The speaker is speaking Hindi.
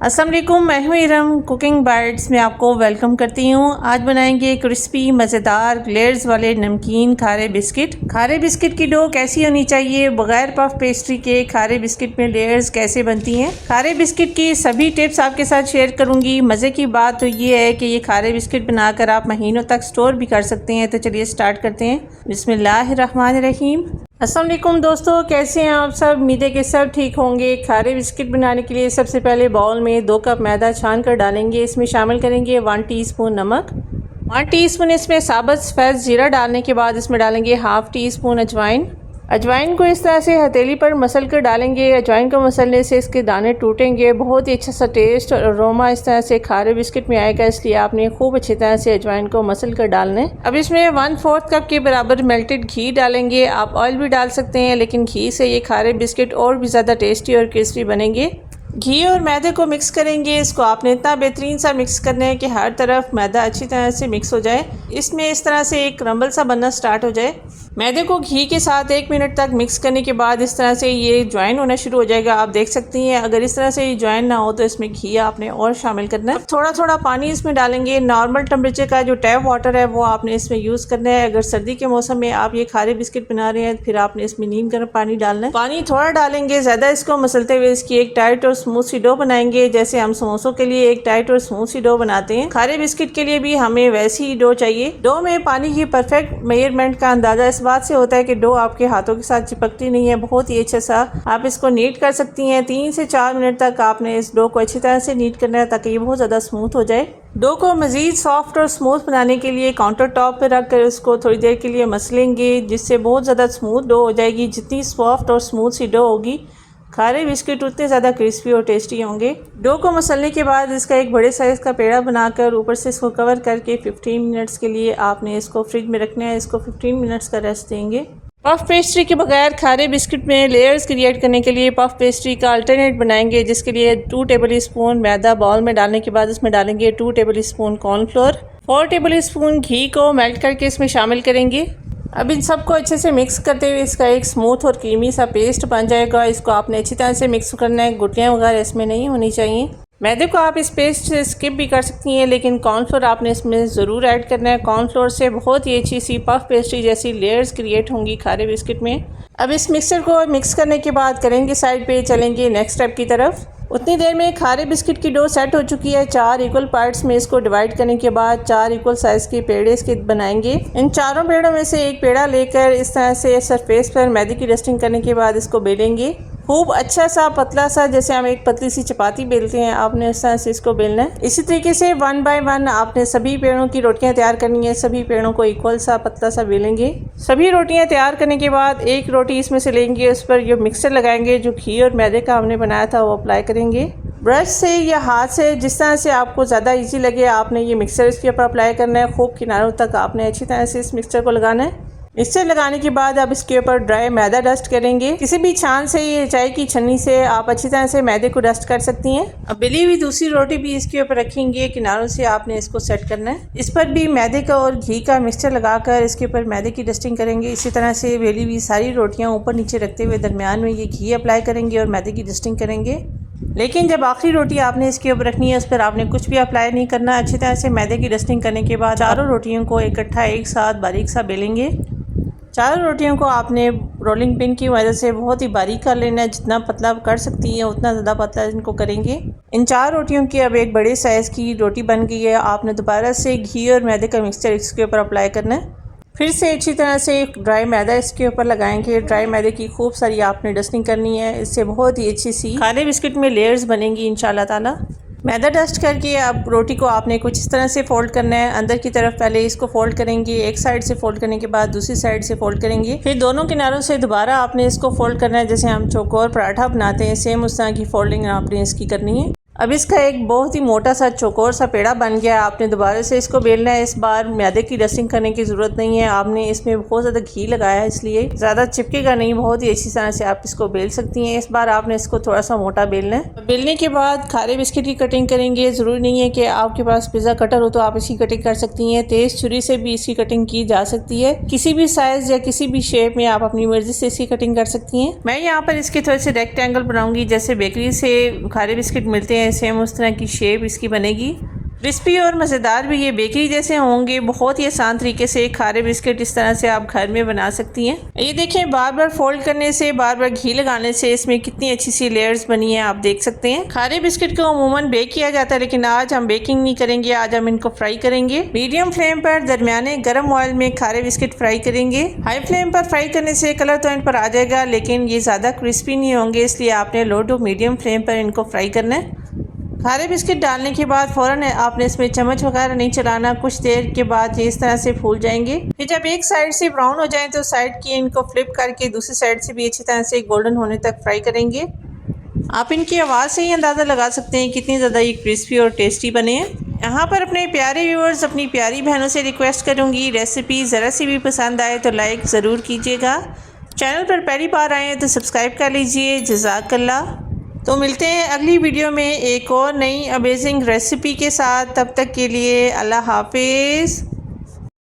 अस्सलाम वालेकुम, मैं हूँ इरम। कुकिंग बाइट्स में आपको वेलकम करती हूँ। आज बनाएंगे क्रिस्पी मज़ेदार ग्लेयर्स वाले नमकीन खारे बिस्किट। खारे बिस्किट की डो कैसी होनी चाहिए, बगैर पफ पेस्ट्री के खारे बिस्किट में लेयर्स कैसे बनती हैं। खारे बिस्किट की सभी टिप्स आपके साथ शेयर करूँगी। मज़े की बात तो ये है कि ये खारे बिस्किट बनाकर आप महीनों तक स्टोर भी कर सकते हैं। तो चलिए स्टार्ट करते हैं। बिस्मिल्लाहिर्रहमानिर्रहीम। अस्सलाम वालेकुम दोस्तों, कैसे हैं आप सब। उम्मीद है कि सब ठीक होंगे। खारे बिस्किट बनाने के लिए सबसे पहले बाउल में 2 कप मैदा छान कर डालेंगे। इसमें शामिल करेंगे 1 टीस्पून नमक, 1 टीस्पून इसमें साबुत सफ़ेद ज़ीरा। डालने के बाद इसमें डालेंगे हाफ़ टीस्पून अजवाइन। अजवाइन को इस तरह से हथेली पर मसल कर डालेंगे। अजवाइन को मसलने से इसके दाने टूटेंगे। बहुत ही अच्छा सा टेस्ट और अरोमा इस तरह से खारे बिस्किट में आएगा, इसलिए आपने खूब अच्छी तरह से अजवाइन को मसल कर डालना है। अब इसमें 1/4 कप के बराबर मेल्टेड घी डालेंगे। आप ऑयल भी डाल सकते हैं, लेकिन घी से ये खारे बिस्किट और भी ज़्यादा टेस्टी और क्रिस्पी बनेंगे। घी और मैदे को मिक्स करेंगे। इसको आपने इतना बेहतरीन सा मिक्स करना है कि हर तरफ मैदा अच्छी तरह से मिक्स हो जाए। इसमें इस तरह से एक क्रम्बल सा बनना स्टार्ट हो जाए। मैदे को घी के साथ 1 मिनट तक मिक्स करने के बाद इस तरह से ये ज्वाइन होना शुरू हो जाएगा। आप देख सकती हैं, अगर इस तरह से ये ज्वाइन ना हो तो इसमें घी आपने और शामिल करना है। थोड़ा थोड़ा पानी इसमें डालेंगे। नॉर्मल टेम्परेचर का जो टैप वाटर है वो आपने इसमें यूज़ करना है। अगर सर्दी के मौसम में आप ये खारे बिस्किट बना रहे हैं, फिर आपने इसमें नीम गर्म पानी डालना है। पानी थोड़ा डालेंगे, ज़्यादा इसको मसलते हुए इसकी एक टाइट और स्मूथ सी डो बनाएंगे, जैसे हम समोसों के लिए एक टाइट और स्मूथ सी डो बनाते हैं। खारे बिस्किट के लिए भी हमें वैसी ही डो चाहिए। डो में पानी की परफेक्ट मेजरमेंट का अंदाजा इस बात से होता है कि डो आपके हाथों के साथ चिपकती नहीं है। बहुत ही अच्छा सा आप इसको नीट कर सकती हैं। 3 से 4 मिनट तक आपने इस डो को अच्छी तरह से नीट करना है, ताकि ये बहुत ज़्यादा स्मूथ हो जाए। डो को मज़ीद सॉफ्ट और स्मूथ बनाने के लिए काउंटर टॉप पर रख कर उसको थोड़ी देर के लिए मसलेंगे, जिससे बहुत ज़्यादा स्मूथ डो हो जाएगी। जितनी सॉफ्ट और स्मूथ सी डो होगी, खारे बिस्किट उतने ज़्यादा क्रिस्पी और टेस्टी होंगे। डो को मसलने के बाद इसका एक बड़े साइज़ का पेड़ा बनाकर ऊपर से इसको कवर करके 15 मिनट्स के लिए आपने इसको फ्रिज में रखना है। इसको 15 मिनट्स का रेस्ट देंगे। पफ पेस्ट्री के बगैर खारे बिस्किट में लेयर्स क्रिएट करने के लिए पफ पेस्ट्री का अल्टरनेट बनाएंगे, जिसके लिए 2 टेबल स्पून मैदा बाउल में डालने के बाद इसमें डालेंगे 2 tablespoon cornflour, 4 tablespoon घी को मेल्ट करके इसमें शामिल करेंगे। अब इन सबको अच्छे से मिक्स करते हुए इसका एक स्मूथ और क्रीमी सा पेस्ट बन जाएगा। इसको आपने अच्छी तरह से मिक्स करना है। गुठलियाँ वगैरह इसमें नहीं होनी चाहिए। मैदे को आप इस पेस्ट से स्किप भी कर सकती हैं, लेकिन कॉर्नफ्लोर आपने इसमें ज़रूर ऐड करना है। कॉर्नफ्लोर से बहुत ही अच्छी सी पफ पेस्ट्री जैसी लेयर्स क्रिएट होंगी खारे बिस्किट में। अब इस मिक्सचर को मिक्स करने के बाद करेंगे साइड पे, चलेंगे नेक्स्ट स्टेप की तरफ। उतनी देर में खारे बिस्किट की डो सेट हो चुकी है। 4 इक्वल पार्ट्स में इसको डिवाइड करने के बाद 4 इक्वल साइज़ के पेड़े इसके बनाएंगे। इन चारों पेड़ों में से एक पेड़ा लेकर इस तरह से सरफेस पर मैदे की डस्टिंग करने के बाद इसको बेलेंगे। खूब अच्छा सा पतला सा, जैसे हम एक पतली सी चपाती बेलते हैं, आपने इस तरह से इसको बेलना है। इसी तरीके से 1 बाय 1 आपने सभी पेड़ों की रोटियां तैयार करनी है। सभी पेड़ों को इक्वल सा पतला सा बेलेंगे। सभी रोटियां तैयार करने के बाद एक रोटी इसमें से लेंगे, उस पर जो मिक्सचर लगाएंगे, जो घी और मैदे का हमने बनाया था, वो अप्लाई करेंगे। ब्रश से या हाथ से, जिस तरह से आपको ज़्यादा इजी लगे, आपने ये मिक्सचर इसके ऊपर अप्लाई करना है। खूब किनारों तक आपने अच्छी तरह से इस मिक्सचर को लगाना है। मिक्सचर लगाने के बाद आप इसके ऊपर ड्राई मैदा डस्ट करेंगे। किसी भी छान से या चाय की छन्नी से आप अच्छी तरह से मैदे को डस्ट कर सकती हैं। अब बेली हुई दूसरी रोटी भी इसके ऊपर रखेंगे। किनारों से आपने इसको सेट करना है। इस पर भी मैदे का और घी का मिक्सचर लगाकर इसके ऊपर मैदे की डस्टिंग करेंगे। इसी तरह से बेली हुई सारी रोटियाँ ऊपर नीचे रखते हुए दरमियान में ये घी अप्लाई करेंगे और मैदे की डस्टिंग करेंगे। लेकिन जब आखिरी रोटी आपने इसके ऊपर रखनी है, उस पर आपने कुछ भी अप्लाई नहीं करना। अच्छी तरह से मैदे की डस्टिंग करने के बाद चारों रोटियों को इकट्ठा एक साथ बारीक सा बेलेंगे। चारों रोटियों को आपने रोलिंग पिन की मदद से बहुत ही बारीक कर लेना है। जितना पतला कर सकती हैं उतना ज़्यादा पतला इनको करेंगे। इन 4 रोटियों की अब एक बड़े साइज़ की रोटी बन गई है। आपने दोबारा से घी और मैदे का मिक्सचर इसके ऊपर अप्लाई करना है। फिर से अच्छी तरह से ड्राई मैदा इसके ऊपर लगाएंगे। ड्राई मैदे की खूब सारी आपने डस्टिंग करनी है। इससे बहुत ही अच्छी सी खारे बिस्किट में लेयर्स बनेंगी इंशाल्लाह ताला। मैदा डस्ट करके अब रोटी को आपने कुछ इस तरह से फोल्ड करना है। अंदर की तरफ पहले इसको फोल्ड करेंगे। एक साइड से फोल्ड करने के बाद दूसरी साइड से फोल्ड करेंगे। फिर दोनों किनारों से दोबारा आपने इसको फोल्ड करना है, जैसे हम चौकोर पराठा बनाते हैं, सेम उस तरह की फोल्डिंग आपने इसकी करनी है। अब इसका एक बहुत ही मोटा सा चौकोर सा पेड़ा बन गया। आपने दोबारा से इसको बेलना है। इस बार मैदे की डस्टिंग करने की ज़रूरत नहीं है। आपने इसमें बहुत ज़्यादा घी लगाया है, इसलिए ज़्यादा चिपकेगा नहीं। बहुत ही अच्छी तरह से आप इसको बेल सकती हैं। इस बार आपने इसको थोड़ा सा मोटा बेलना है। बेलने के बाद खारे बिस्किट की कटिंग करेंगे। ज़रूरी नहीं है कि आपके पास पिज़्ज़ा कटर हो तो आप इसकी कटिंग कर सकती हैं। तेज़ छुरी से भी इसकी कटिंग की जा सकती है। किसी भी साइज़ या किसी भी शेप में आप अपनी मर्ज़ी से इसकी कटिंग कर सकती हैं। मैं यहाँ पर इसके थोड़े से रेक्टेंगल बनाऊँगी, जैसे बेकरी से खारे बिस्किट मिलते हैं। हैं सेम उस तरह की शेप इसकी बनेगी। क्रिस्पी और मज़ेदार भी ये बेकरी जैसे होंगे। बहुत ही आसान तरीके से खारे बिस्किट इस तरह से आप घर में बना सकती हैं। ये देखें, बार बार फोल्ड करने से, बार बार घी लगाने से इसमें कितनी अच्छी सी लेयर्स बनी है, आप देख सकते हैं। खारे बिस्किट को अमूमन बेक किया जाता है, लेकिन आज हम बेकिंग नहीं करेंगे, आज हम इनको फ्राई करेंगे। मीडियम फ्लेम पर दरमियाने गर्म ऑयल में खारे बिस्किट फ्राई करेंगे। हाई फ्लेम पर फ्राई करने से कलर तो इन पर आ जाएगा, लेकिन ये ज़्यादा क्रिस्पी नहीं होंगे, इसलिए आपने लो टू मीडियम फ्लेम पर इनको फ्राई करना है। खारे बिस्किट डालने के बाद फ़ौरन आपने इसमें चम्मच वगैरह नहीं चलाना। कुछ देर के बाद ये इस तरह से फूल जाएंगे। ये जब एक साइड से ब्राउन हो जाए तो साइड की इनको फ्लिप करके दूसरी साइड से भी अच्छी तरह से गोल्डन होने तक फ्राई करेंगे। आप इनकी आवाज़ से ही अंदाज़ा लगा सकते हैं कितनी ज़्यादा ये क्रिस्पी और टेस्टी बने हैं। यहाँ पर अपने प्यारे व्यूअर्स, अपनी प्यारी बहनों से रिक्वेस्ट करूँगी, रेसिपी ज़रा सी भी पसंद आए तो लाइक ज़रूर कीजिएगा। चैनल पर पहली बार आए हैं तो सब्सक्राइब कर लीजिए। जज़ाकल्लाह। तो मिलते हैं अगली वीडियो में एक और नई अमेजिंग रेसिपी के साथ। तब तक के लिए अल्लाह हाफिज़।